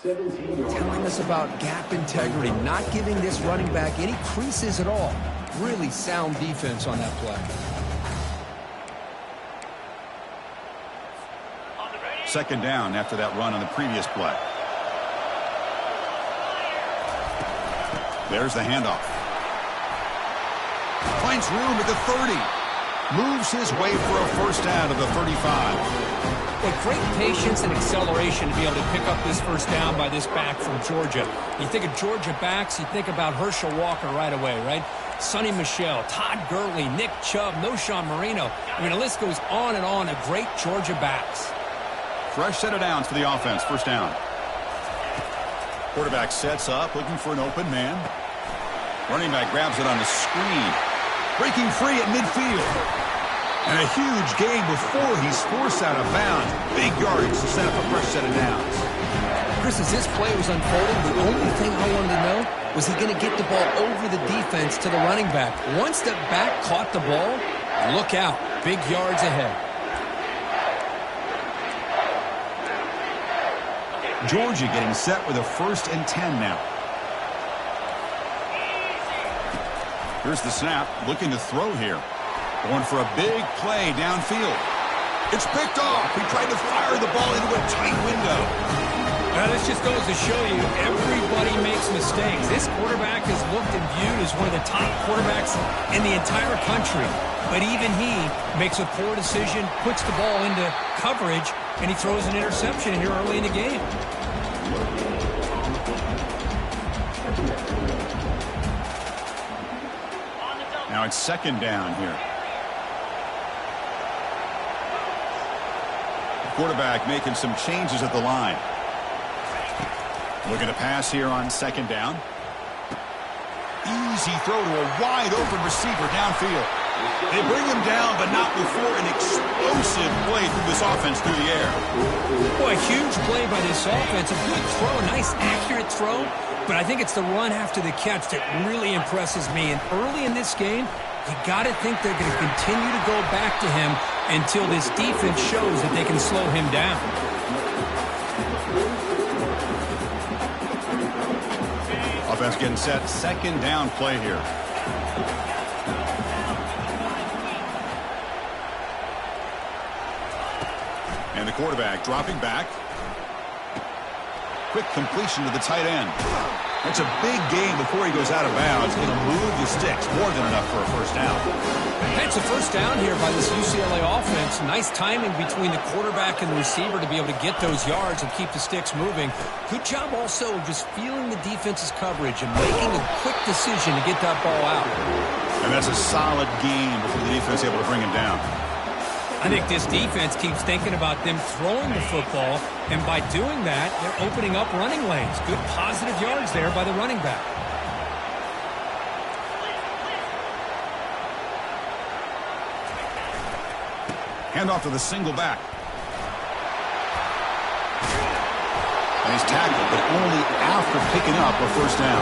Telling us about gap integrity, not giving this running back any creases at all. Really sound defense on that play. Second down after that run on the previous play. There's the handoff. Finds room at the 30. Moves his way for a first down to the 35. But great patience and acceleration to be able to pick up this first down by this back from Georgia. You think of Georgia backs, you think about Herschel Walker right away, right? Sonny Michel, Todd Gurley, Nick Chubb, Knowshon Marino. I mean, the list goes on and on of great Georgia backs. Fresh set of downs for the offense. First down. Quarterback sets up, looking for an open man. Running back grabs it on the screen. Breaking free at midfield. And a huge gain before he's forced out of bounds. Big yardage to set up a fresh set of downs. Chris, as this play was unfolding, the only thing I wanted to know was he going to get the ball over the defense to the running back. Once the back caught the ball, look out. Big yards ahead. Georgia getting set with a 1st and 10 now. Here's the snap. Looking to throw here. Going for a big play downfield. It's picked off. He tried to fire the ball into a tight window. Now, this just goes to show you everybody makes mistakes. This quarterback is looked and viewed as one of the top quarterbacks in the entire country. But even he makes a poor decision, puts the ball into coverage, and he throws an interception here early in the game. Now it's second down here. Quarterback making some changes at the line. Looking to pass here on second down. Easy throw to a wide open receiver downfield. They bring him down, but not before an explosive play through this offense through the air. Boy, a huge play by this offense. A good throw, a nice accurate throw. But I think it's the run after the catch that really impresses me. And early in this game, you got to think they're going to continue to go back to him until this defense shows that they can slow him down. Offense getting set. Second down play here. And the quarterback dropping back. Quick completion to the tight end. That's a big gain before he goes out of bounds. It'll move the sticks. More than enough for a first down. It's a first down here by this UCLA offense. Nice timing between the quarterback and the receiver to be able to get those yards and keep the sticks moving. Good job also just feeling the defense's coverage and making a quick decision to get that ball out. And that's a solid gain before the defense is able to bring him down. I think this defense keeps thinking about them throwing the football, and by doing that, they're opening up running lanes. Good positive yards there by the running back. Handoff to the single back. And he's tackled, but only after picking up a first down.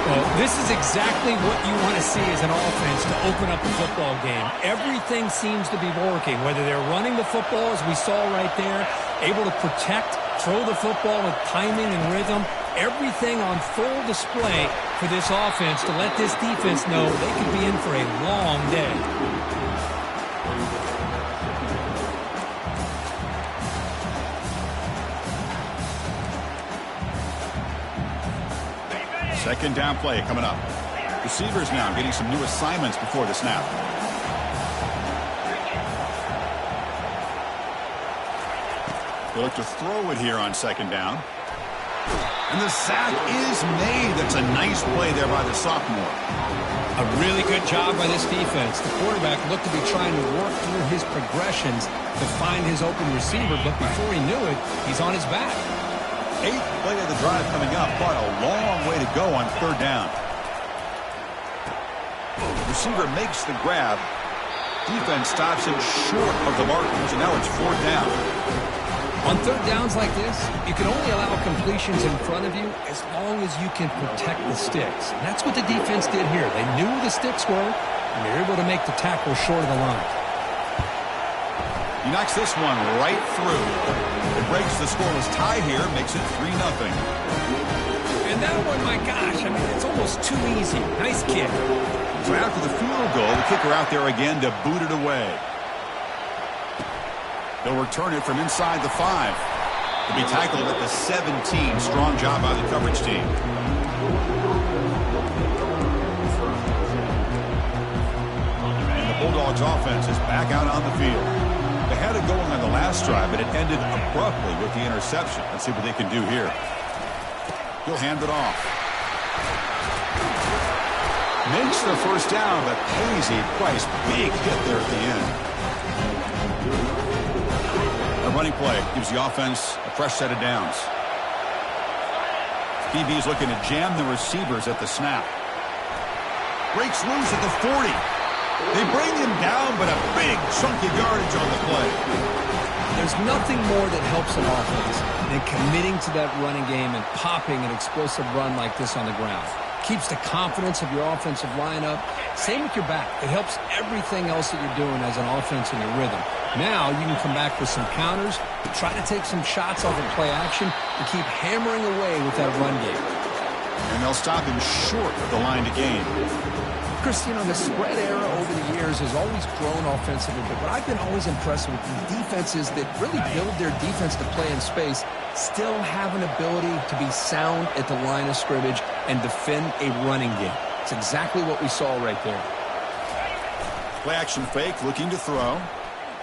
Well, this is exactly what you want to see as an offense to open up the football game. Everything seems to be working, whether they're running the football, as we saw right there, able to protect, throw the football with timing and rhythm. Everything on full display for this offense to let this defense know they could be in for a long day. Second down play coming up. Receivers now getting some new assignments before the snap. They look to throw it here on second down. And the sack is made. That's a nice play there by the sophomore. A really good job by this defense. The quarterback looked to be trying to work through his progressions to find his open receiver, but before he knew it, he's on his back. 8th play of the drive coming up, but a long way to go on third down. Receiver makes the grab. Defense stops him short of the markers, and now it's fourth down. On third downs like this, you can only allow completions in front of you as long as you can protect the sticks. And that's what the defense did here. They knew where the sticks were, and they were able to make the tackle short of the line. He knocks this one right through. The breaks the scoreless tie here, makes it 3-0. And that one, my gosh, I mean, it's almost too easy. Nice kick. So after the field goal, the kicker out there again to boot it away. They'll return it from inside the 5. To be tackled at the 17. Strong job by the coverage team. And the Bulldogs offense is back out on the field. They had it going on the last drive, but it ended abruptly with the interception. Let's see what they can do here. He'll hand it off. Makes the first down, but pays a price. Big hit there at the end. A running play gives the offense a fresh set of downs. DB is looking to jam the receivers at the snap. Breaks loose at the 40. They bring him down, but a big chunk of yardage on the play. There's nothing more that helps an offense than committing to that running game and popping an explosive run like this on the ground. Keeps the confidence of your offensive lineup. Same with your back. It helps everything else that you're doing as an offense in your rhythm. Now you can come back with some counters, try to take some shots off of play action, and keep hammering away with that run game. And they'll stop him short of the line to gain. Chris, you know, the spread era over the years has always grown offensively, but what I've been always impressed with these defenses that really build their defense to play in space still have an ability to be sound at the line of scrimmage and defend a running game. It's exactly what we saw right there. Play action fake, looking to throw.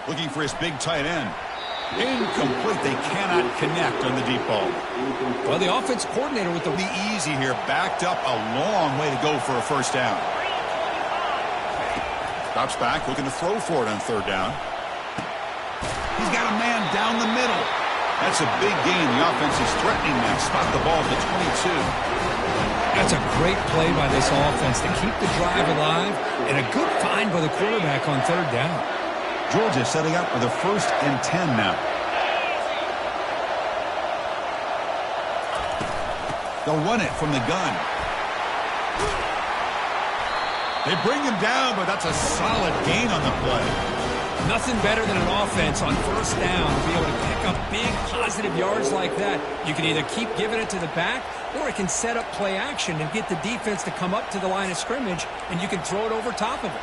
Looking for his big tight end. Incomplete. They cannot connect on the deep ball. Well, the offense coordinator with the Be easy here. Backed up a long way to go for a first down. Drops back, looking to throw for it on third down. He's got a man down the middle. That's a big gain. The offense is threatening that. Spot the ball at the 22. That's a great play by this offense to keep the drive alive, and a good find by the quarterback on third down. Georgia setting up for the 1st and 10 now. They'll run it from the gun. They bring him down, but that's a solid gain on the play. Nothing better than an offense on first down to be able to pick up big positive yards like that. You can either keep giving it to the back, or it can set up play action and get the defense to come up to the line of scrimmage, and you can throw it over top of it.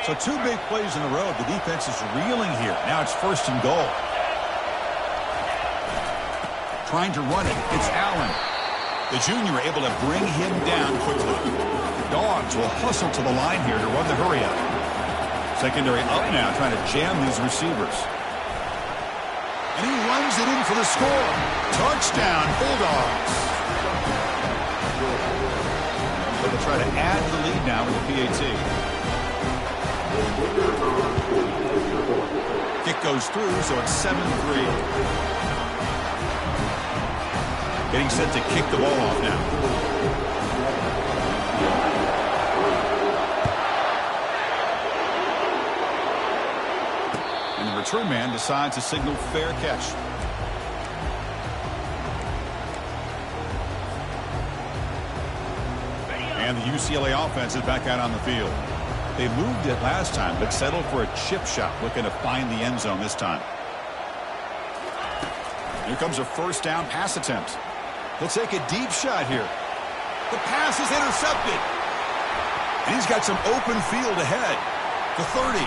So 2 big plays in a row. The defense is reeling here. Now it's 1st and goal. Trying to run it. It's Allen. The junior able to bring him down quickly. Dogs will hustle to the line here to run the hurry up. Secondary up now, trying to jam these receivers. And he runs it in for the score. Touchdown, Bulldogs. So they'll try to add to the lead now with the PAT. Kick goes through, so it's 7-3. Getting set to kick the ball off now. And the return man decides to signal fair catch. And the UCLA offense is back out on the field. They moved it last time, but settled for a chip shot, looking to find the end zone this time. Here comes a first down pass attempt. He'll take a deep shot here. The pass is intercepted. And he's got some open field ahead. The 30.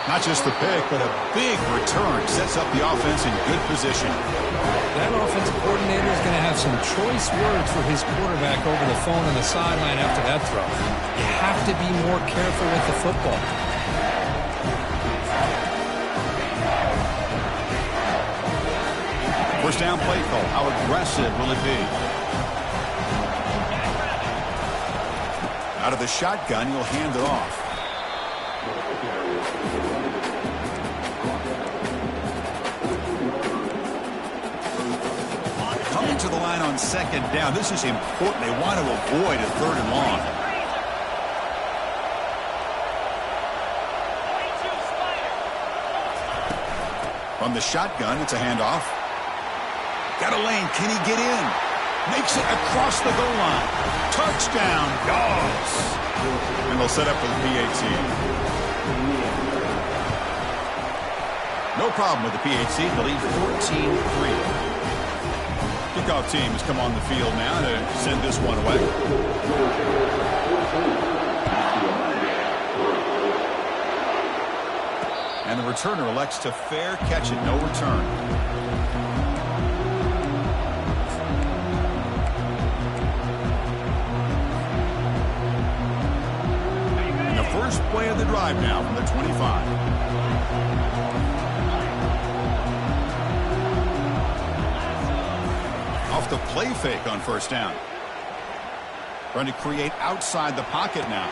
Not just the pick, but a big return. Sets up the offense in good position. That offensive coordinator is going to have some choice words for his quarterback over the phone on the sideline after that throw. You have to be more careful with the football. First down play call. How aggressive will it be? Out of the shotgun, he'll hand it off. Coming to the line on second down. This is important. They want to avoid a 3rd and long. From the shotgun, it's a handoff. Got a lane. Can he get in? Makes it across the goal line. Touchdown, Dogs. And they'll set up for the PAT. No problem with the PHC. The lead 14-3. Kickoff team has come on the field now to send this one away. And the returner elects to fair catch it, no return. And the first play of the drive now from the 25. Off the play fake on first down. Trying to create outside the pocket now.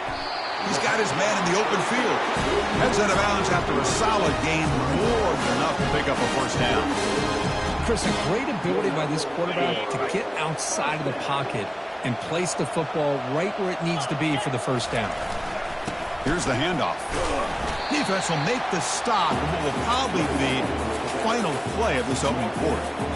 He's got his man in the open field. Heads out of bounds after a solid gain, more than enough to pick up a first down. Chris, a great ability by this quarterback to get outside of the pocket and place the football right where it needs to be for the first down. Here's the handoff. Defense will make the stop in what will probably be the final play of this opening quarter.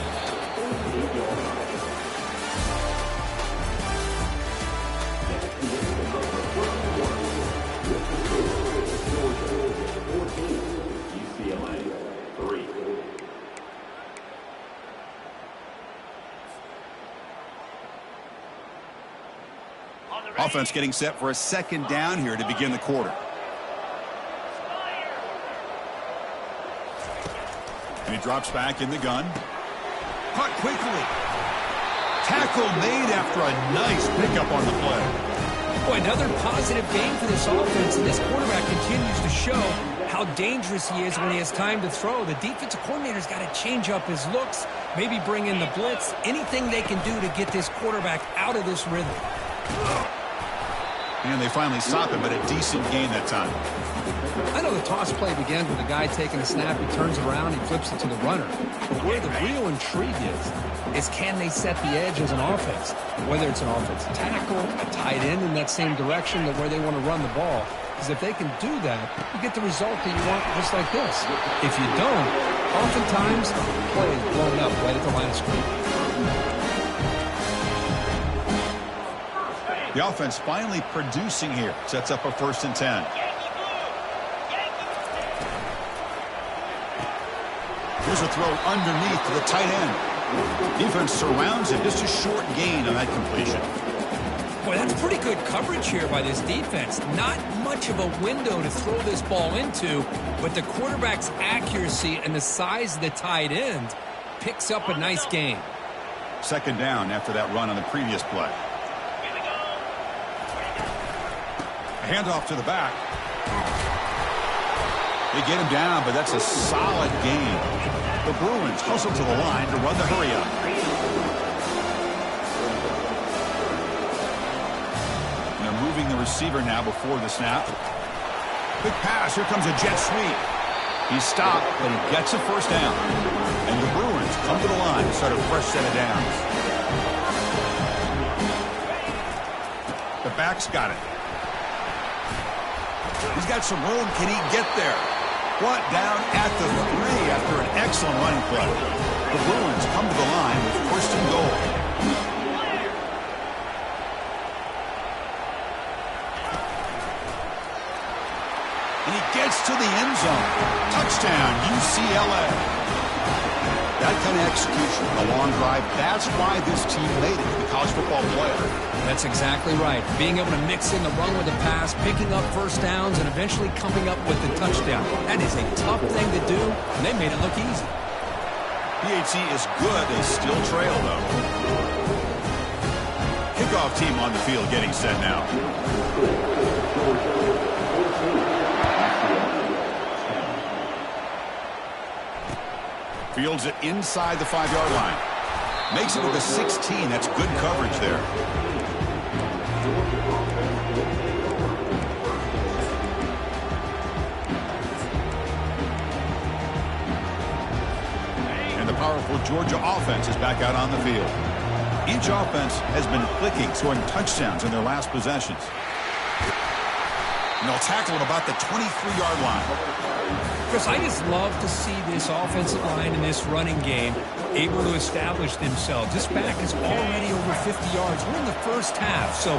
Offense getting set for a second down here to begin the quarter. And he drops back in the gun. Caught quickly. Tackle made after a nice pickup on the play. Boy, another positive game for this offense, and this quarterback continues to show how dangerous he is when he has time to throw. The defensive coordinator's got to change up his looks, maybe bring in the blitz, anything they can do to get this quarterback out of this rhythm. And they finally stop him, but a decent gain that time. I know the toss play begins with a guy taking a snap, he turns around, he flips it to the runner. But where the real intrigue is can they set the edge as an offense? Whether it's an offensive tackle, a tight end in that same direction that where they want to run the ball. Because if they can do that, you get the result that you want just like this. If you don't, oftentimes, the play is blown up right at the line of scrimmage. The offense finally producing here. Sets up a 1st and 10. Here's a throw underneath to the tight end. Defense surrounds him. Just a short gain on that completion. Boy, that's pretty good coverage here by this defense. Not much of a window to throw this ball into, but the quarterback's accuracy and the size of the tight end picks up a nice gain. Second down after that run on the previous play. Handoff to the back. They get him down, but that's a solid gain. The Bruins hustle to the line to run the hurry up. And they're moving the receiver now before the snap. Quick pass. Here comes a jet sweep. He's stopped, but he gets a first down. And the Bruins come to the line to start a fresh set of downs. The back's got it. He's got some room. Can he get there? Brought down at the 3 after an excellent running play. The Bruins come to the line with 1st and goal. And he gets to the end zone. Touchdown, UCLA. That kind of execution, a long drive, that's why this team made it to the college football playoff. That's exactly right. Being able to mix in the run with the pass, picking up first downs, and eventually coming up with the touchdown. That is a tough thing to do, and they made it look easy. PHC is good. They still trail, though. Kickoff team on the field getting set now. Fields it inside the 5-yard line. Makes it to the 16. That's good coverage there. And the powerful Georgia offense is back out on the field. Each offense has been clicking, scoring touchdowns in their last possessions. And they'll tackle at about the 23-yard line. Chris, I just love to see this offensive line in this running game able to establish themselves. This back is already over 50 yards. We're in the first half, so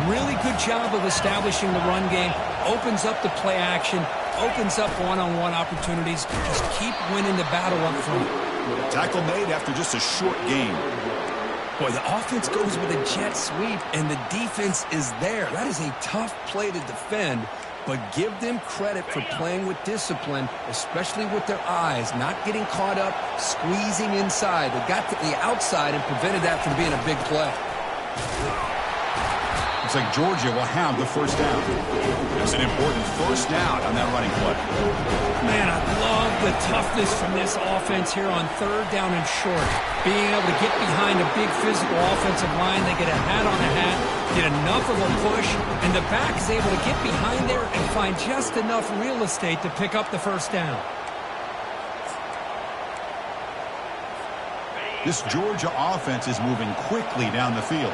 really good job of establishing the run game. Opens up the play action, Opens up one-on-one opportunities. Just keep winning the battle up front. Tackle made after just a short gain. Boy, the offense goes with a jet sweep, and the defense is there. That is a tough play to defend, but give them credit for playing with discipline, especially with their eyes, not getting caught up, squeezing inside. They got to the outside and prevented that from being a big play. Looks like Georgia will have the first down. That's an important first down on that running play. Man, I love the toughness from this offense here on third down and short. Being able to get behind a big physical offensive line, they get a hat on a hat, get enough of a push, and the back is able to get behind there and find just enough real estate to pick up the first down. This Georgia offense is moving quickly down the field.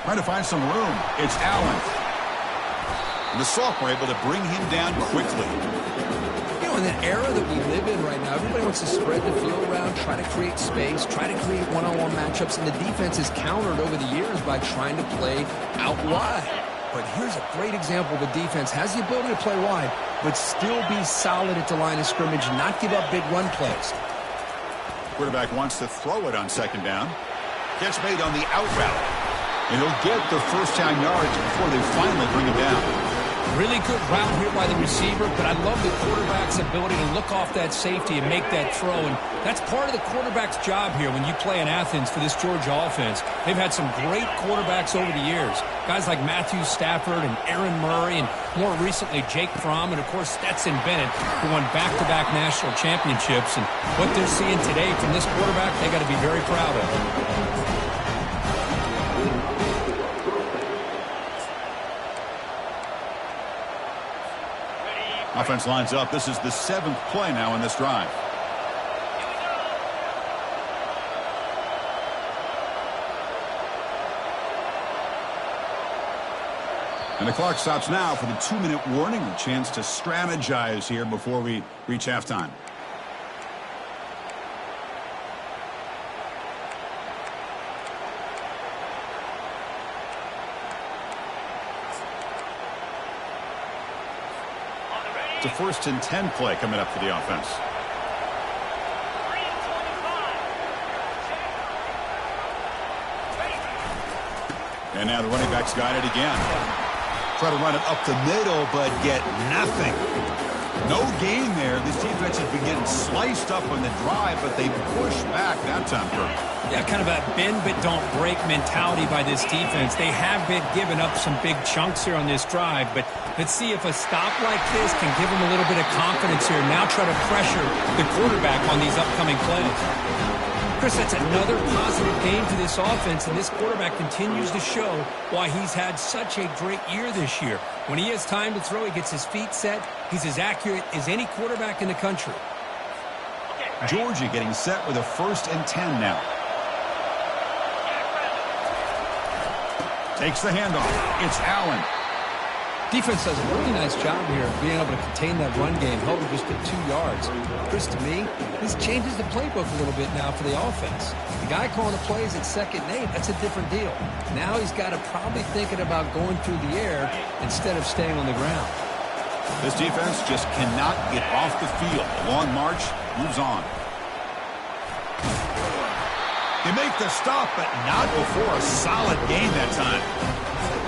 Trying to find some room. It's Allen. And the sophomore able to bring him down quickly. You know, in the era that we live in right now, everybody wants to spread the field around, try to create space, try to create one-on-one matchups, and the defense is countered over the years by trying to play out wide. But here's a great example. The defense has the ability to play wide, but still be solid at the line of scrimmage, not give up big run plays. Quarterback wants to throw it on second down. Catch made on the out route. And he'll get the first down yards before they finally bring him down. Really good route here by the receiver, but I love the quarterback's ability to look off that safety and make that throw. And that's part of the quarterback's job here when you play in Athens for this Georgia offense. They've had some great quarterbacks over the years. Guys like Matthew Stafford and Aaron Murray and more recently Jake Fromm and, of course, Stetson Bennett, who won back-to-back national championships. And what they're seeing today from this quarterback, they got to be very proud of. Offense lines up. This is the 7th play now in this drive. And the clock stops now for the 2-minute warning. A chance to strategize here before we reach halftime. It's a 1st and 10 play coming up for the offense. And now the running back's got it again. Try to run it up the middle, but get nothing. No gain there. This defense has been getting sliced up on the drive, but they push back that time, Kirk. Yeah, kind of a bend but don't break mentality by this defense. They have been giving up some big chunks here on this drive, but let's see if a stop like this can give them a little bit of confidence here. Now try to pressure the quarterback on these upcoming plays. Chris, that's another positive game for this offense, and this quarterback continues to show why he's had such a great year this year. When he has time to throw, he gets his feet set. He's as accurate as any quarterback in the country. Georgia getting set with a 1st and 10 now. Takes the handoff. It's Allen. Defense does a really nice job here of being able to contain that run game, held it just at 2 yards. Chris, to me, this changes the playbook a little bit now for the offense. The guy calling the plays at 2nd and 8, that's a different deal. Now he's got to probably thinking about going through the air instead of staying on the ground. This defense just cannot get off the field. The long march moves on. They make the stop, but not before a solid gain that time.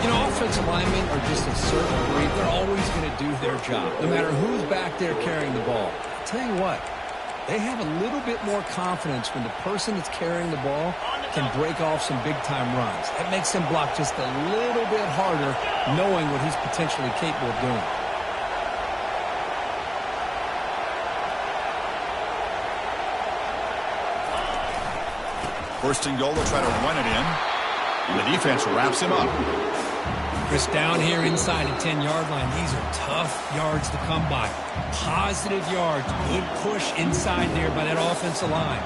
You know, offensive linemen are just a certain breed. They're always going to do their job, no matter who's back there carrying the ball. I'll tell you what, they have a little bit more confidence when the person that's carrying the ball can break off some big-time runs. That makes them block just a little bit harder, knowing what he's potentially capable of doing. First and goal, they'll try to run it in. And the defense wraps him up. Chris, down here inside the 10-yard line, these are tough yards to come by. Positive yards, good push inside there by that offensive line.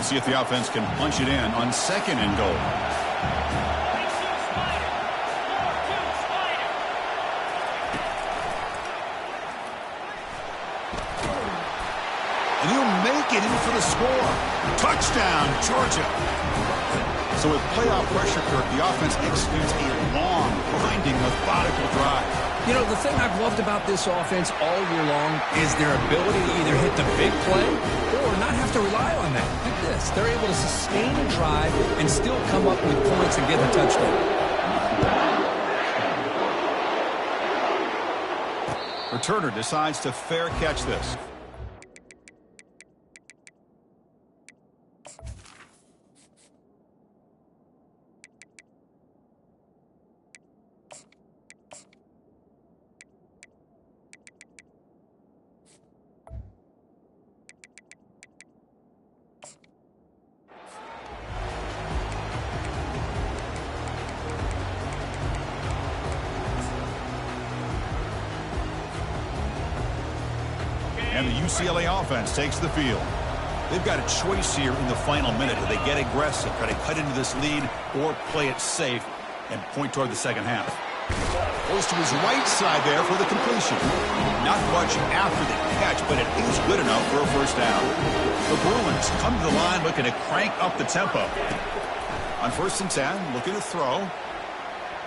See if the offense can punch it in on 2nd and goal. breaking in for the score. Touchdown, Georgia. So with playoff pressure, Kirk, the offense executes a long, grinding, methodical drive. You know, the thing I've loved about this offense all year long is their ability to either hit the big play or not have to rely on that. Look at this. They're able to sustain a drive and still come up with points and get a touchdown. Returner decides to fair catch this. And the UCLA offense takes the field. They've got a choice here in the final minute. Do they get aggressive, try to cut into this lead, or play it safe and point toward the second half? Goes to his right side there for the completion. Not much after the catch, but it is good enough for a first down. The Bruins come to the line looking to crank up the tempo. On 1st and 10, looking to throw.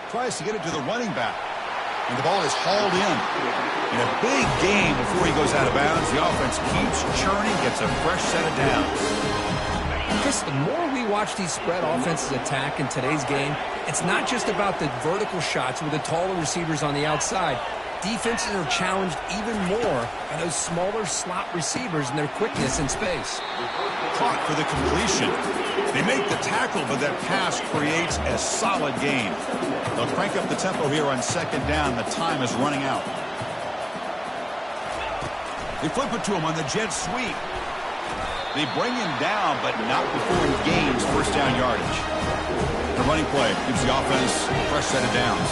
Tries to get it to the running back. And the ball is hauled in. In a big game before he goes out of bounds, the offense keeps churning, gets a fresh set of downs. Chris, the more we watch these spread offenses attack in today's game, it's not just about the vertical shots with the taller receivers on the outside. Defenses are challenged even more by those smaller slot receivers and their quickness in space. Caught for the completion. They make the tackle, but that pass creates a solid gain. They'll crank up the tempo here on 2nd down. The time is running out. They flip it to him on the jet sweep. They bring him down, but not before he gains first down yardage. The running play gives the offense a fresh set of downs.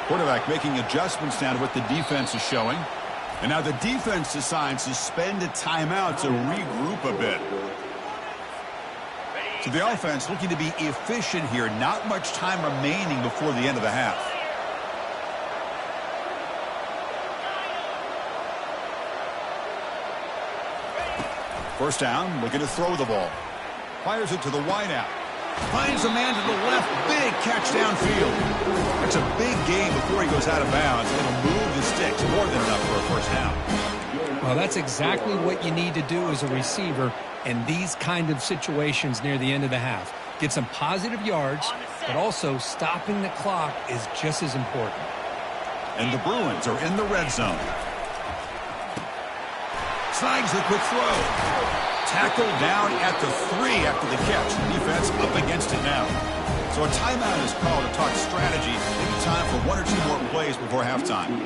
Quarterback making adjustments now to what the defense is showing. And now the defense decides to spend a timeout to regroup a bit. So the offense looking to be efficient here. Not much time remaining before the end of the half. First down, looking to throw the ball. Fires it to the wideout. Finds a man to the left. Big catch downfield. That's a big gain before he goes out of bounds. It'll move the sticks more than enough for a first down. Well, that's exactly what you need to do as a receiver in these kind of situations near the end of the half. Get some positive yards, but also stopping the clock is just as important. And the Bruins are in the red zone. Snags the quick throw. Tackled down at the 3 after the catch. Defense up against it now. So a timeout is called to talk strategy. Maybe time for 1 or 2 more plays before halftime.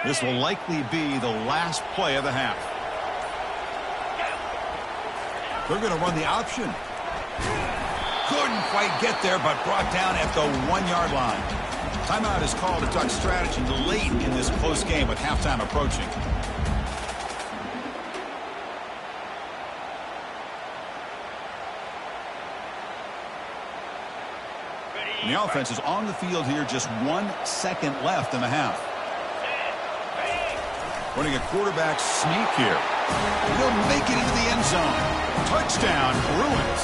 This will likely be the last play of the half. They're going to run the option. Couldn't quite get there, but brought down at the 1-yard line. Timeout is called to talk strategy late in this close game with halftime approaching. And the offense is on the field here, just 1 second left in the half. Running a quarterback sneak here. He'll make it into the end zone. Touchdown, Bruins.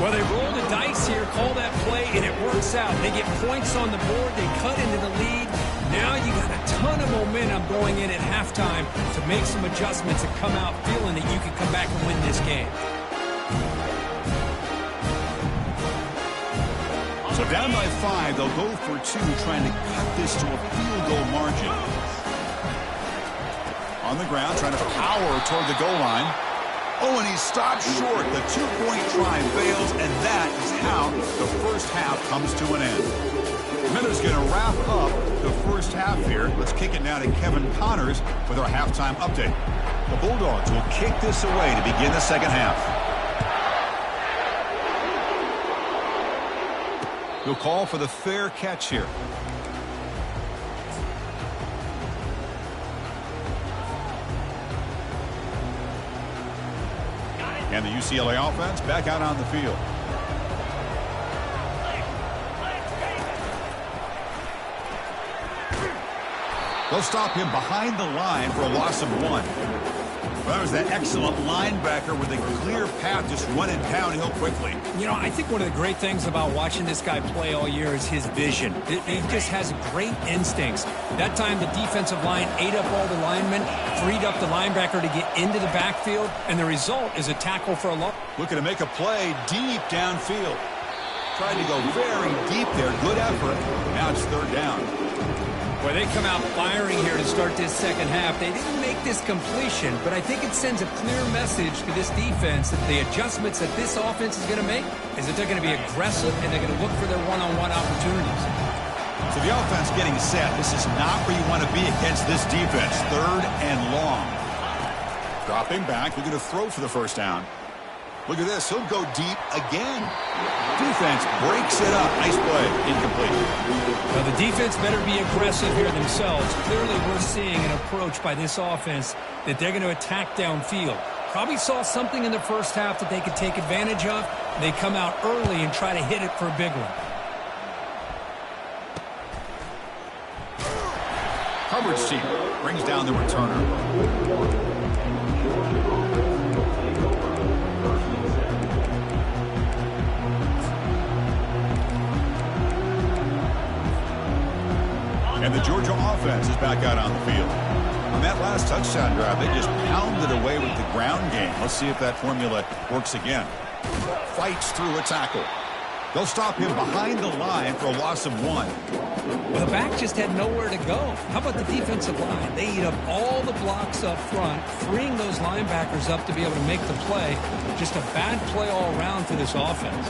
Well, they roll the dice here, call that play, and it works out. They get points on the board. They cut into the lead. Now you got a ton of momentum going in at halftime to make some adjustments and come out feeling that you can come back and win this game. So down by 5, they'll go for 2, trying to cut this to a field goal margin. On the ground, trying to power toward the goal line. Oh, and he stopped short. The 2-point try fails, and that is how the first half comes to an end. Miller's going to wrap up the first half here. Let's kick it now to Kevin Connors with our halftime update. The Bulldogs will kick this away to begin the second half. He'll call for the fair catch here. And the UCLA offense back out on the field. They'll stop him behind the line for a loss of 1. Well, that was that excellent linebacker with a clear path, just running downhill quickly. You know, I think one of the great things about watching this guy play all year is his vision. He just has great instincts. That time, the defensive line ate up all the linemen, freed up the linebacker to get into the backfield, and the result is a tackle for a loss. Looking to make a play deep downfield. Tried to go very deep there. Good effort. Now it's third down. Well, they come out firing here to start this second half. They didn't make this completion, but I think it sends a clear message to this defense that the adjustments that this offense is going to make is that they're going to be aggressive and they're going to look for their one-on-one opportunities. So the offense getting set. This is not where you want to be against this defense. Third and long. Dropping back. They're going to throw for the first down. Look at this. He'll go deep again. Defense breaks it up. Nice play. Incomplete. Well, the defense better be aggressive here themselves. Clearly, we're seeing an approach by this offense that they're going to attack downfield. Probably saw something in the first half that they could take advantage of. They come out early and try to hit it for a big one. Coverage team brings down the returner. And the Georgia offense is back out on the field. On that last touchdown drive, they just pounded away with the ground game. Let's see if that formula works again. Fights through a tackle. They'll stop him behind the line for a loss of 1. Well, the back just had nowhere to go. How about the defensive line? They eat up all the blocks up front, freeing those linebackers up to be able to make the play. Just a bad play all around for this offense.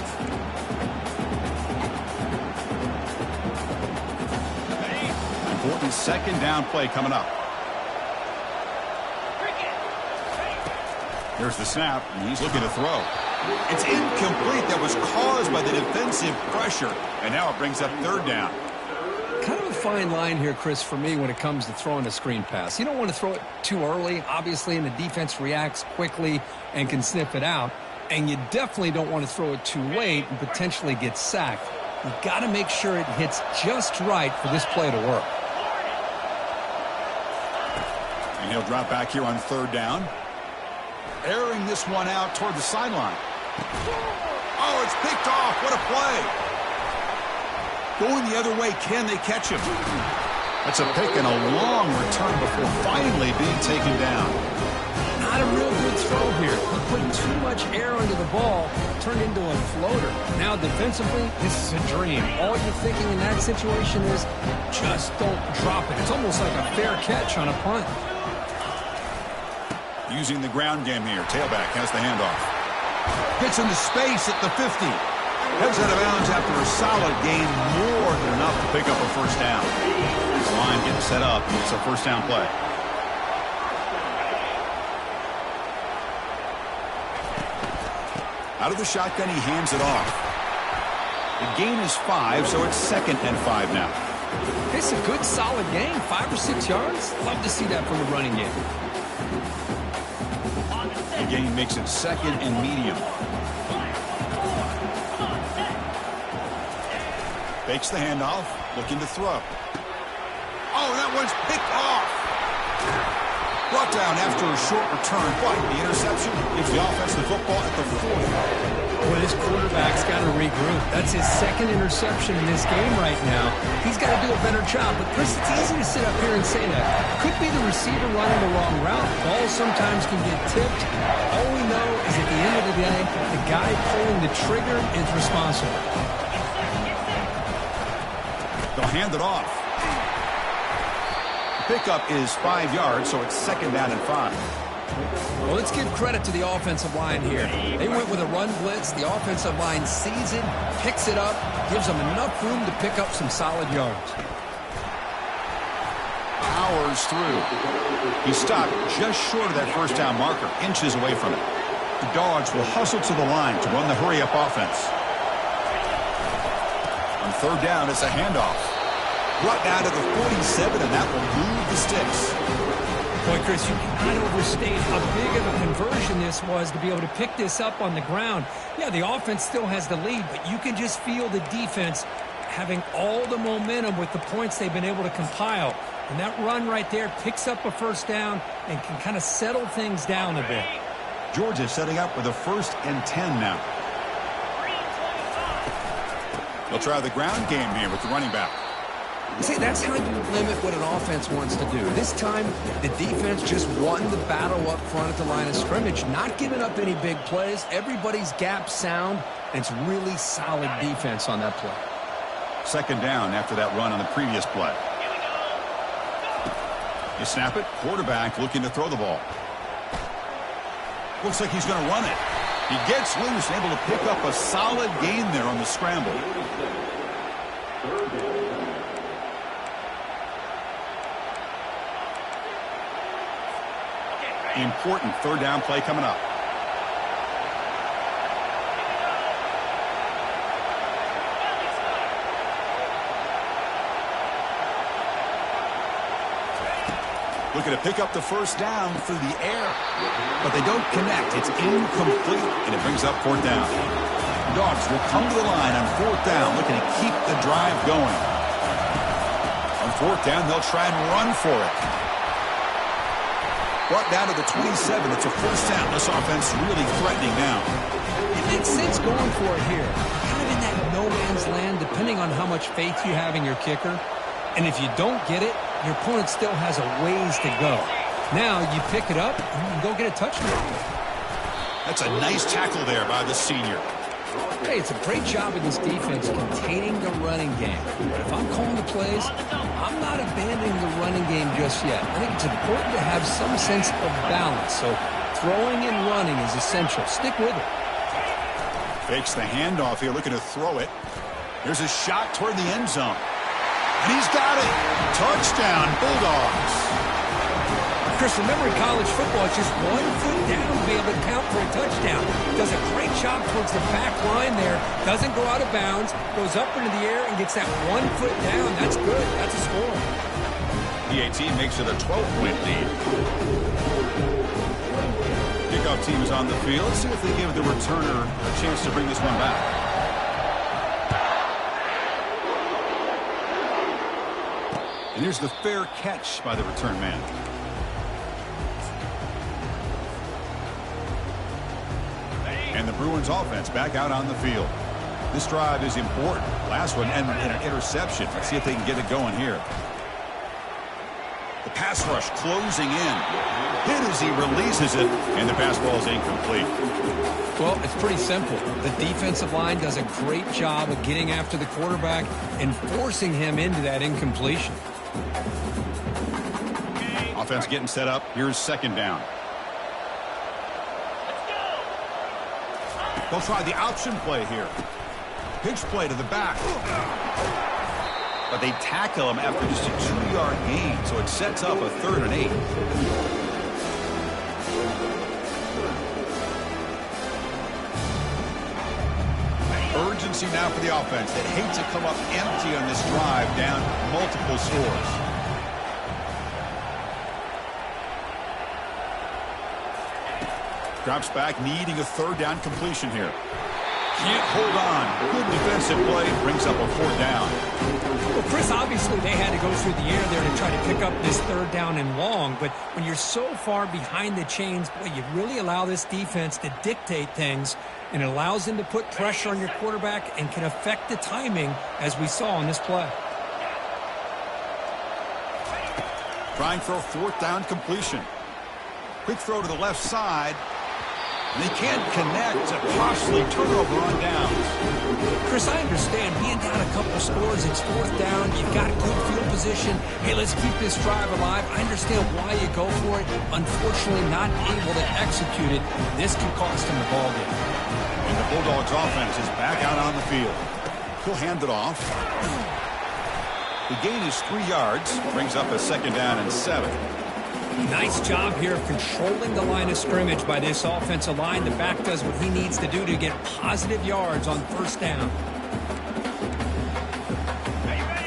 Important second down play coming up. Here's the snap, and he's looking to throw. It's incomplete. That was caused by the defensive pressure, and now it brings up third down. Kind of a fine line here, Chris, for me when it comes to throwing a screen pass. You don't want to throw it too early, obviously, and the defense reacts quickly and can sniff it out. And you definitely don't want to throw it too late and potentially get sacked. You've got to make sure it hits just right for this play to work. And he'll drop back here on third down. Airing this one out toward the sideline. Oh, it's picked off. What a play. Going the other way, can they catch him? That's a pick and a long return before finally being taken down. Not a real good throw here. He put too much air under the ball, turned into a floater. Now defensively, this is a dream. All you're thinking in that situation is just don't drop it. It's almost like a fair catch on a punt. Using the ground game here. Tailback has the handoff. Gets into space at the 50. Heads out of bounds after a solid gain, more than enough to pick up a first down. The line getting set up. It's a first down play. Out of the shotgun, he hands it off. The gain is 5, so it's 2nd and 5 now. It's a good, solid gain. 5 or 6 yards. Love to see that from the running game. The gain makes it 2nd and medium. Fakes the handoff, looking to throw. Oh, that one's picked off. Brought down after a short return, but the interception gives the offense the football at the 40. Well, this quarterback's got to regroup. That's his 2nd interception in this game right now. He's got to do a better job. But, Chris, it's easy to sit up here and say that. Could be the receiver running the wrong route. Balls sometimes can get tipped. All we know is at the end of the day, the guy pulling the trigger is responsible. They'll hand it off. The pickup is 5 yards, so it's 2nd down and 5. Well, let's give credit to the offensive line here. They went with a run blitz. The offensive line sees it, picks it up, gives them enough room to pick up some solid yards. Powers through. He stopped just short of that first down marker, inches away from it. The Dogs will hustle to the line to run the hurry-up offense. On third down, it's a handoff. Brought down to the 47, and that will move the sticks. Boy, Chris, you cannot overstate how big of a conversion this was to be able to pick this up on the ground. Yeah, the offense still has the lead, but you can just feel the defense having all the momentum with the points they've been able to compile. And that run right there picks up a first down and can kind of settle things down a bit. Georgia setting up with a 1st and 10 now. They'll try the ground game here with the running back. See, that's how you limit what an offense wants to do. This time, the defense just won the battle up front at the line of scrimmage, not giving up any big plays. Everybody's gap sound, and it's really solid defense on that play. 2nd down after that run on the previous play. You snap it, quarterback looking to throw the ball. Looks like he's going to run it. He gets loose, able to pick up a solid gain there on the scramble. Important 3rd down play coming up. Looking to pick up the 1st down through the air. But they don't connect. It's incomplete, and it brings up 4th down. Dogs will come to the line on 4th down, looking to keep the drive going. On 4th down, they'll try and run for it. Brought down to the 27. It's a 1st down. This offense really threatening now. It makes sense going for it here. Kind of in that no man's land, depending on how much faith you have in your kicker. And if you don't get it, your opponent still has a ways to go. Now you pick it up and you can go get a touchdown. That's a nice tackle there by the senior. Hey, it's a great job of this defense containing the running game. But if I'm calling the plays, I'm not abandoning the running game just yet. I think it's important to have some sense of balance. So throwing and running is essential. Stick with it. Fakes the handoff here, looking to throw it. There's a shot toward the end zone. And he's got it. Touchdown, Bulldogs. Chris, remember in college football, it's just 1 foot down to be able to count for a touchdown. Does a great job towards the back line there. Doesn't go out of bounds. Goes up into the air and gets that 1 foot down. That's good. That's a score. PAT makes it a 12-point lead. Kickoff team is on the field. Let's see if they give the returner a chance to bring this one back. And here's the fair catch by the return man. And the Bruins offense back out on the field. This drive is important. Last one ended in an interception. Let's see if they can get it going here. The pass rush closing in. Hit as he releases it, and the pass ball is incomplete. Well, it's pretty simple. The defensive line does a great job of getting after the quarterback and forcing him into that incompletion. Offense getting set up. Here's 2nd down. They'll try the option play here. Pitch play to the back. But they tackle him after just a 2-yard gain, so it sets up a 3rd and 8. Urgency now for the offense that hates to come up empty on this drive, down multiple scores. Drops back, needing a 3rd down completion here. Can't hold on. Good defensive play, brings up a 4th down. Well, Chris, obviously they had to go through the air there to try to pick up this 3rd down and long, but when you're so far behind the chains, boy, you really allow this defense to dictate things, and it allows them to put pressure on your quarterback and can affect the timing, as we saw on this play. Trying for a 4th down completion. Quick throw to the left side. And they can't connect. A costly turnover on downs. Chris, I understand being down a couple scores, it's 4th down, you've got good field position. Hey, let's keep this drive alive. I understand why you go for it. Unfortunately, not able to execute it. This can cost him the ball game. And the Bulldogs offense is back out on the field. He'll hand it off. The gain is 3 yards. Brings up a 2nd down and 7. Nice job here of controlling the line of scrimmage by this offensive line. The back does what he needs to do to get positive yards on 1st down.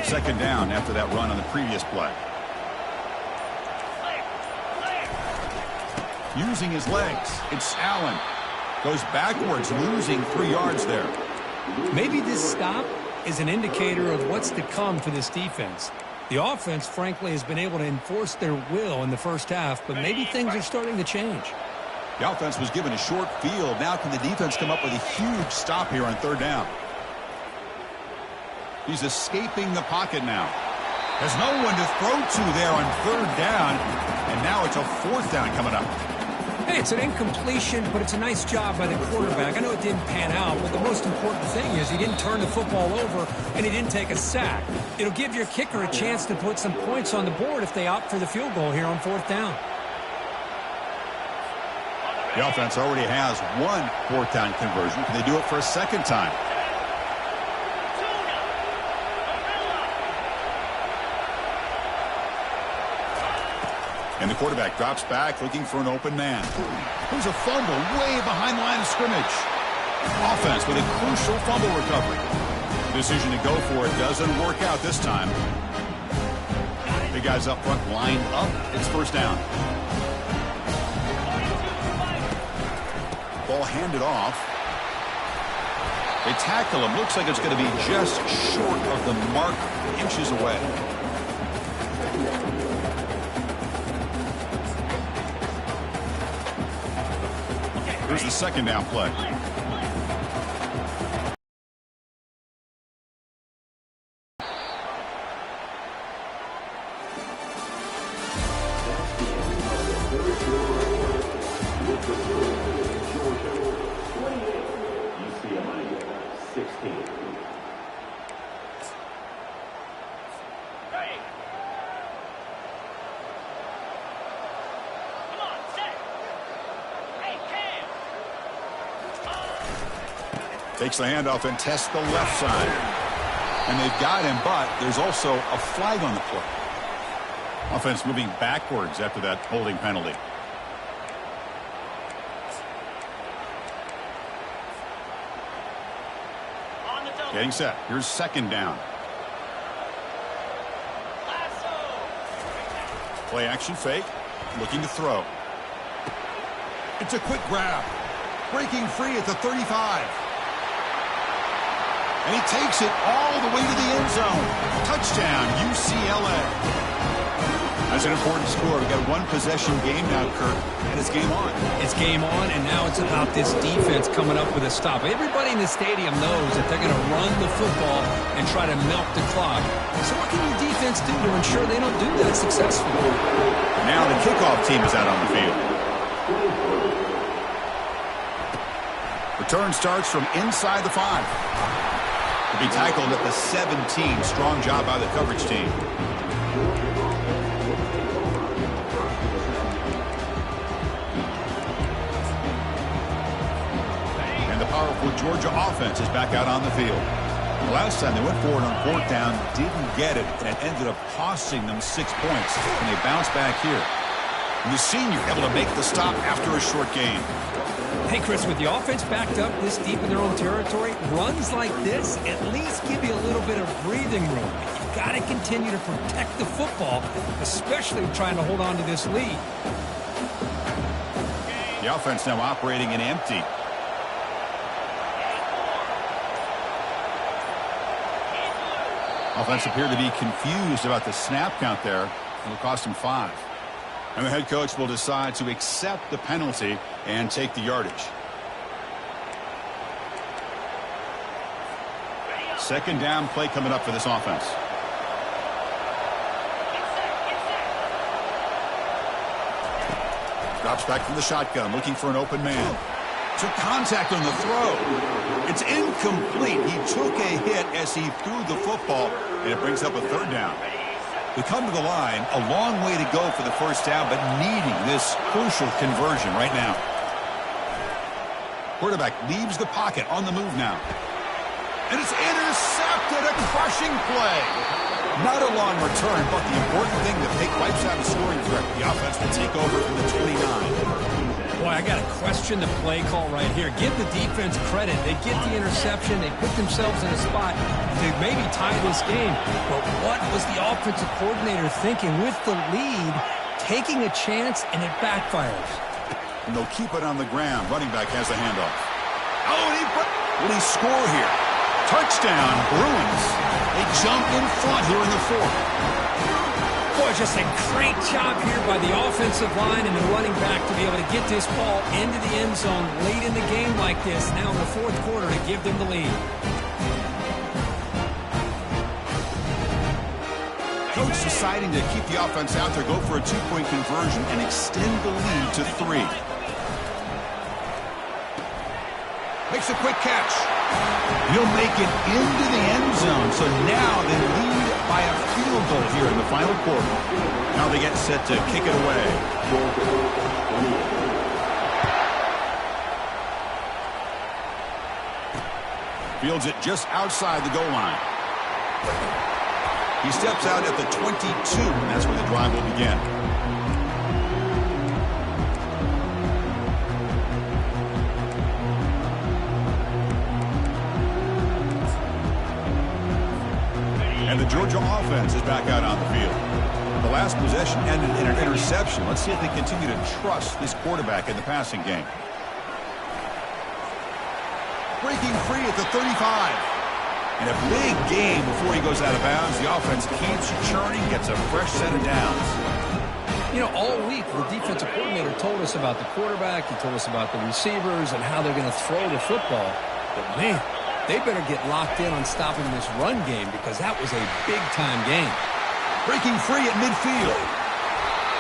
2nd down after that run on the previous play. using his legs. It's Allen. Goes backwards, losing 3 yards there. Maybe this stop is an indicator of what's to come for this defense. The offense, frankly, has been able to enforce their will in the first half, but maybe things are starting to change. The offense was given a short field. Now can the defense come up with a huge stop here on 3rd down? He's escaping the pocket now. There's no one to throw to there on 3rd down, and now it's a 4th down coming up. Hey, it's an incompletion, but it's a nice job by the quarterback. I know it didn't pan out, but the most important thing is he didn't turn the football over and he didn't take a sack. It'll give your kicker a chance to put some points on the board if they opt for the field goal here on 4th down. The offense already has 1 4th down conversion. Can they do it for a 2nd time? And the quarterback drops back looking for an open man. There's a fumble way behind the line of scrimmage. Offense with a crucial fumble recovery. Decision to go for it doesn't work out this time. The guys up front lined up. It's 1st down. Ball handed off. They tackle him. Looks like it's going to be just short of the mark, inches away. Here's the 2nd down play. Takes the handoff and tests the left side. And they've got him, but there's also a flag on the play. Offense moving backwards after that holding penalty. Getting set. Here's 2nd down. Play action fake. Looking to throw. It's a quick grab. Breaking free at the 35. And he takes it all the way to the end zone. Touchdown, UCLA. That's an important score. We've got 1 possession game now, Kirk, and it's game on. It's game on, and now it's about this defense coming up with a stop. Everybody in the stadium knows that they're going to run the football and try to milk the clock. So what can the defense do to ensure they don't do that successfully? Now the kickoff team is out on the field. Return starts from inside the 5. To be tackled at the 17. Strong job by the coverage team. And the powerful Georgia offense is back out on the field. The last time they went forward on 4th down, didn't get it, and it ended up costing them 6 points. And they bounce back here. And the senior able to make the stop after a short gain. Hey, Chris, with the offense backed up this deep in their own territory, runs like this at least give you a little bit of breathing room. You've got to continue to protect the football, especially trying to hold on to this lead. The offense now operating in empty. Offense appeared to be confused about the snap count there. It'll cost him 5. And the head coach will decide to accept the penalty and take the yardage. 2nd down play coming up for this offense. Drops back from the shotgun, looking for an open man. Took contact on the throw. It's incomplete. He took a hit as he threw the football, and it brings up a 3rd down. We come to the line, a long way to go for the 1st down, but needing this crucial conversion right now. Quarterback leaves the pocket on the move now. And it's intercepted, a crushing play. Not a long return, but the important thing to take wipes out a scoring threat. The offense will take over from the 29. Boy, I got to question the play call right here. Give the defense credit. They get the interception. They put themselves in a spot to maybe tie this game. But what was the offensive coordinator thinking with the lead, taking a chance, and it backfires? And they'll keep it on the ground. Running back has the handoff. Oh, and will he score here? Touchdown, Bruins. They jump in front here in the fourth. Boy, just a great job here by the offensive line and the running back to be able to get this ball into the end zone late in the game like this, now in the fourth quarter, to give them the lead. Coach deciding to keep the offense out there, go for a two-point conversion, and extend the lead to 3. Makes a quick catch. He'll make it into the end zone. So now they lead by a field goal here in the final quarter. Now they get set to kick it away. Fields it just outside the goal line. He steps out at the 22, and that's where the drive will begin. And the Georgia offense is back out on the field. The last possession ended in an interception. Let's see if they continue to trust this quarterback in the passing game. Breaking free at the 35. And a big game before he goes out of bounds. The offense keeps churning, gets a fresh set of downs. You know, all week the defensive coordinator told us about the quarterback. He told us about the receivers and how they're going to throw the football. But, man, they better get locked in on stopping this run game because that was a big-time game. Breaking free at midfield.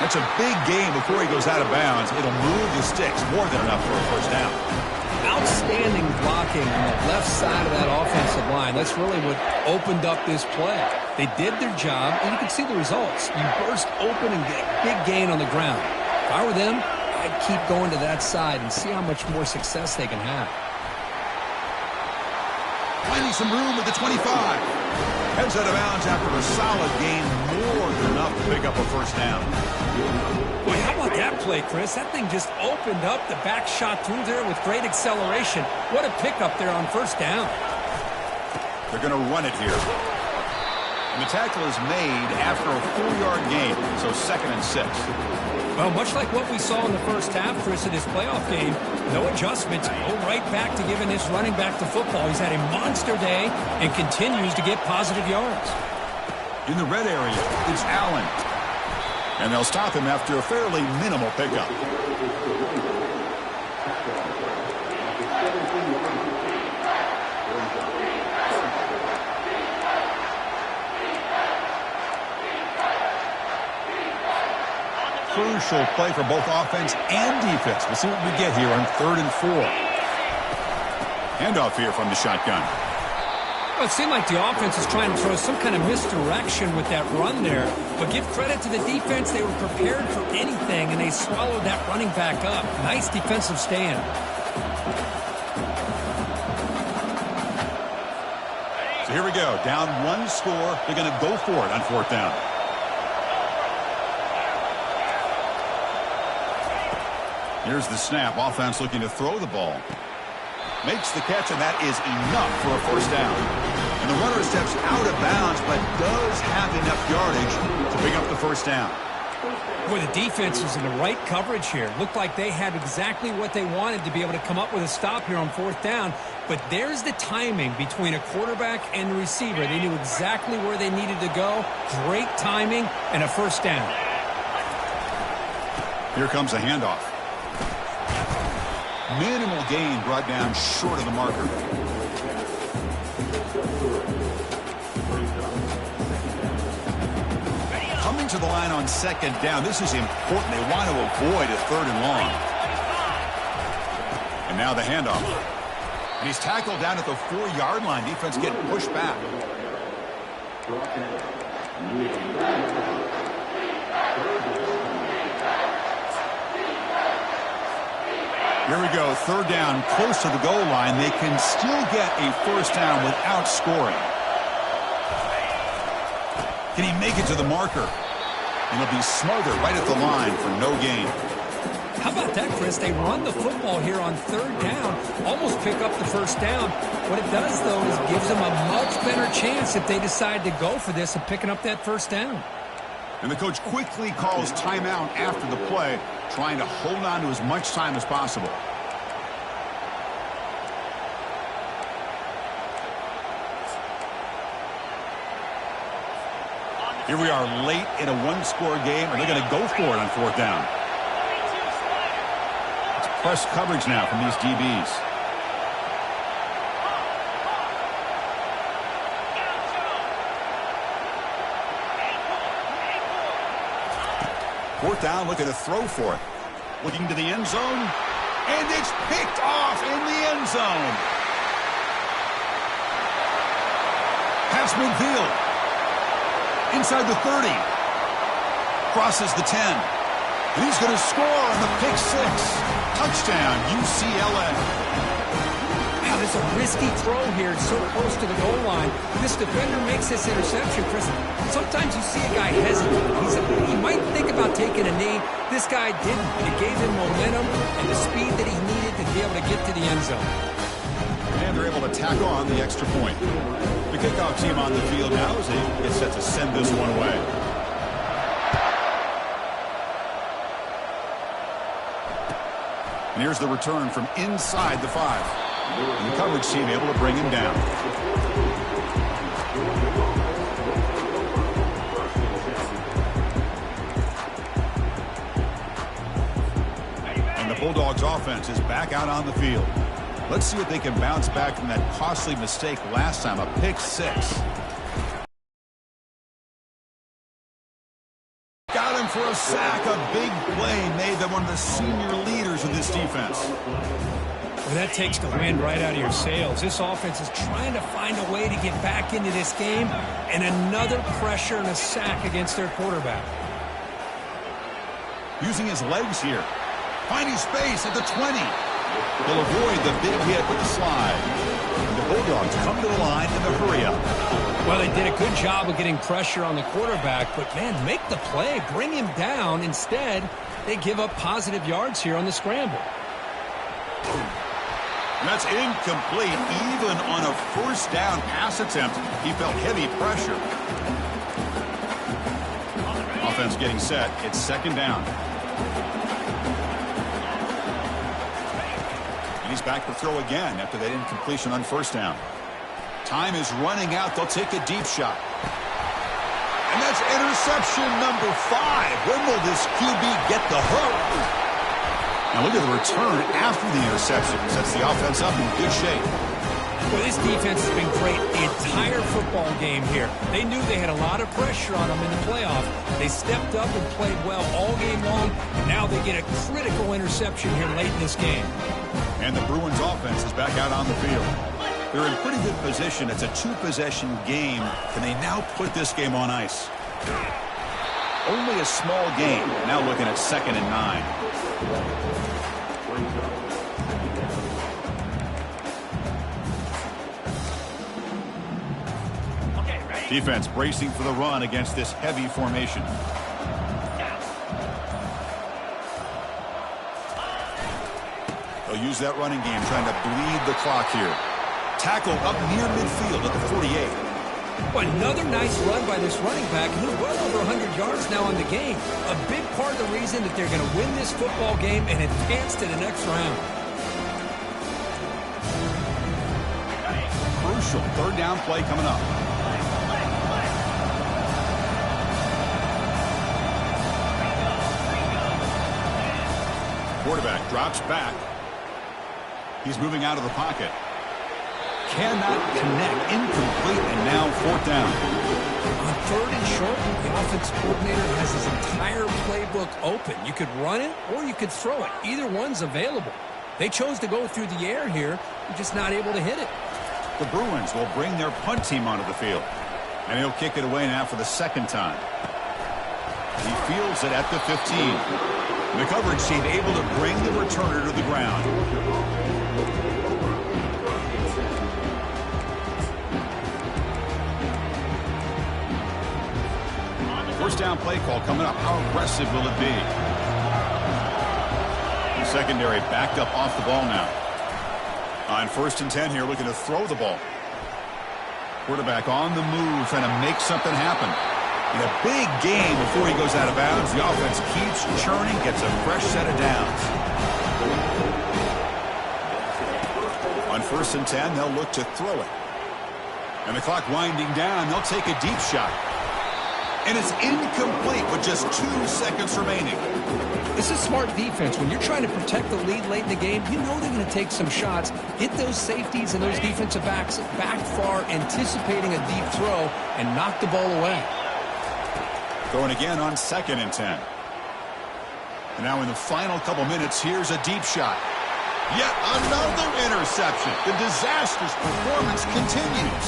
That's a big game before he goes out of bounds. It'll move the sticks more than enough for a first down. Outstanding blocking on the left side of that offensive line. That's really what opened up this play. They did their job, and you can see the results. You burst open and get a big gain on the ground. If I were them, I'd keep going to that side and see how much more success they can have. Finding some room at the 25. Heads out of bounds after a solid gain, more than enough to pick up a first down. Boy, how about that play, Chris? That thing just opened up. The back shot through there with great acceleration. What a pickup there on first down. They're going to run it here. And the tackle is made after a 4-yard gain, so 2nd and 6. Well, much like what we saw in the first half, Chris, in this playoff game, no adjustments. Go right back to giving this running back the football. He's had a monster day and continues to get positive yards. In the red area, it's Allen. And they'll stop him after a fairly minimal pickup. Crucial play for both offense and defense. We'll see what we get here on 3rd and 4. Handoff here from the shotgun. Well, it seemed like the offense is trying to throw some kind of misdirection with that run there. But give credit to the defense. They were prepared for anything, and they swallowed that running back up. Nice defensive stand. So here we go. Down 1 score. They're going to go for it on 4th down. Here's the snap. Offense looking to throw the ball. Makes the catch, and that is enough for a first down. And the runner steps out of bounds, but does have enough yardage to pick up the first down. Boy, the defense was in the right coverage here. Looked like they had exactly what they wanted to be able to come up with a stop here on 4th down. But there's the timing between a quarterback and the receiver. They knew exactly where they needed to go. Great timing and a first down. Here comes a handoff. Minimal gain brought down short of the marker. Coming to the line on 2nd down. This is important. They want to avoid a 3rd and long. And now the handoff. And he's tackled down at the 4-yard line. Defense getting pushed back. Here we go, 3rd down, close to the goal line. They can still get a first down without scoring. Can he make it to the marker? And he'll be smothered right at the line for no gain. How about that, Chris? They run the football here on 3rd down, almost pick up the first down. What it does, though, is gives them a much better chance if they decide to go for this of picking up that first down. And the coach quickly calls timeout after the play. trying to hold on to as much time as possible. Here we are late in a one-score game, and they're going to go for it on fourth down. It's press coverage now from these DBs. Fourth down, looking to throw for it. Looking to the end zone, and it's picked off in the end zone. Pass midfield. Inside the 30. Crosses the 10. And he's going to score on the pick six. Touchdown, UCLA. Wow, there's a risky throw here. It's so close to the goal line. This defender makes this interception, Chris. Sometimes you see a guy hesitate. He might think about taking a knee. This guy didn't. It gave him momentum and the speed that he needed to be able to get to the end zone. And they're able to tack on the extra point. The kickoff team on the field now as they get set to send this one away. And here's the return from inside the 5. And the coverage team able to bring him down. And the Bulldogs offense is back out on the field. Let's see if they can bounce back from that costly mistake last time, a pick six. Got him for a sack. A big play made them one of the senior leaders of this defense. Well, that takes the wind right out of your sails. This offense is trying to find a way to get back into this game, and another pressure and a sack against their quarterback. Using his legs here. Finding space at the 20. They'll avoid the big hit with the slide. And the Bulldogs come to the line in the hurry-up. Well, they did a good job of getting pressure on the quarterback, but, man, make the play. Bring him down. Instead, they give up positive yards here on the scramble. And that's incomplete. Even on a first down pass attempt, he felt heavy pressure. Offense getting set. It's second down. He's back to throw again after that incompletion on first down. Time is running out. They'll take a deep shot. And that's interception number 5. When will this QB get the hook? Now look at the return after the interception. Sets the offense up in good shape. Well, this defense has been great the entire football game here. They knew they had a lot of pressure on them in the playoff. They stepped up and played well all game long, and now they get a critical interception here late in this game. And the Bruins offense is back out on the field. They're in pretty good position. It's a two-possession game. Can they now put this game on ice? Only a small game. Now looking at 2nd and 9. Defense bracing for the run against this heavy formation. They'll use that running game, trying to bleed the clock here. Tackle up near midfield at the 48. Well, another nice run by this running back. He's well over 100 yards now in the game. A big part of the reason that they're going to win this football game and advance to the next round. Crucial third down play coming up. Quarterback drops back. He's moving out of the pocket. Cannot connect. Incomplete, and now fourth down. On 3rd and short, the offense coordinator has his entire playbook open. You could run it or you could throw it. Either one's available. They chose to go through the air here. They're just not able to hit it. The Bruins will bring their punt team onto the field. And he'll kick it away now for the second time. He fields it at the 15. The coverage team able to bring the returner to the ground. First down play call coming up. How aggressive will it be? The secondary backed up off the ball now. On 1st and 10 here, looking to throw the ball. Quarterback on the move, trying to make something happen. And a big game before he goes out of bounds. The offense keeps churning, gets a fresh set of downs. On 1st and 10, they'll look to throw it. And the clock winding down, they'll take a deep shot. And it's incomplete with just 2 seconds remaining. This is smart defense. When you're trying to protect the lead late in the game, you know they're going to take some shots, get those safeties and those defensive backs back far, anticipating a deep throw, and knock the ball away. Going again on 2nd and 10. And now in the final couple minutes, here's a deep shot. Yet another interception. The disastrous performance continues.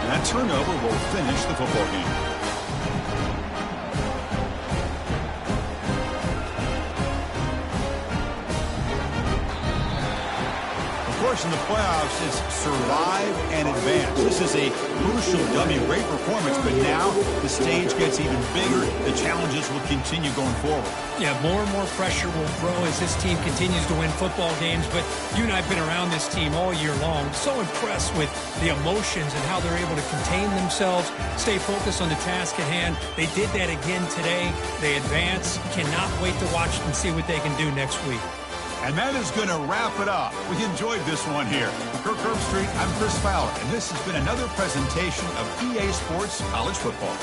And that turnover will finish the football game. Of course, in the playoffs, it's survive and advance. This is a crucial W. Great performance, but now the stage gets even bigger. The challenges will continue going forward. Yeah, more and more pressure will grow as this team continues to win football games, but you and I have been around this team all year long. So impressed with the emotions and how they're able to contain themselves, stay focused on the task at hand. They did that again today. They advance. Cannot wait to watch and see what they can do next week. And that is going to wrap it up. We enjoyed this one here. For Kirk Herbstreit, I'm Chris Fowler, and this has been another presentation of EA Sports College Football.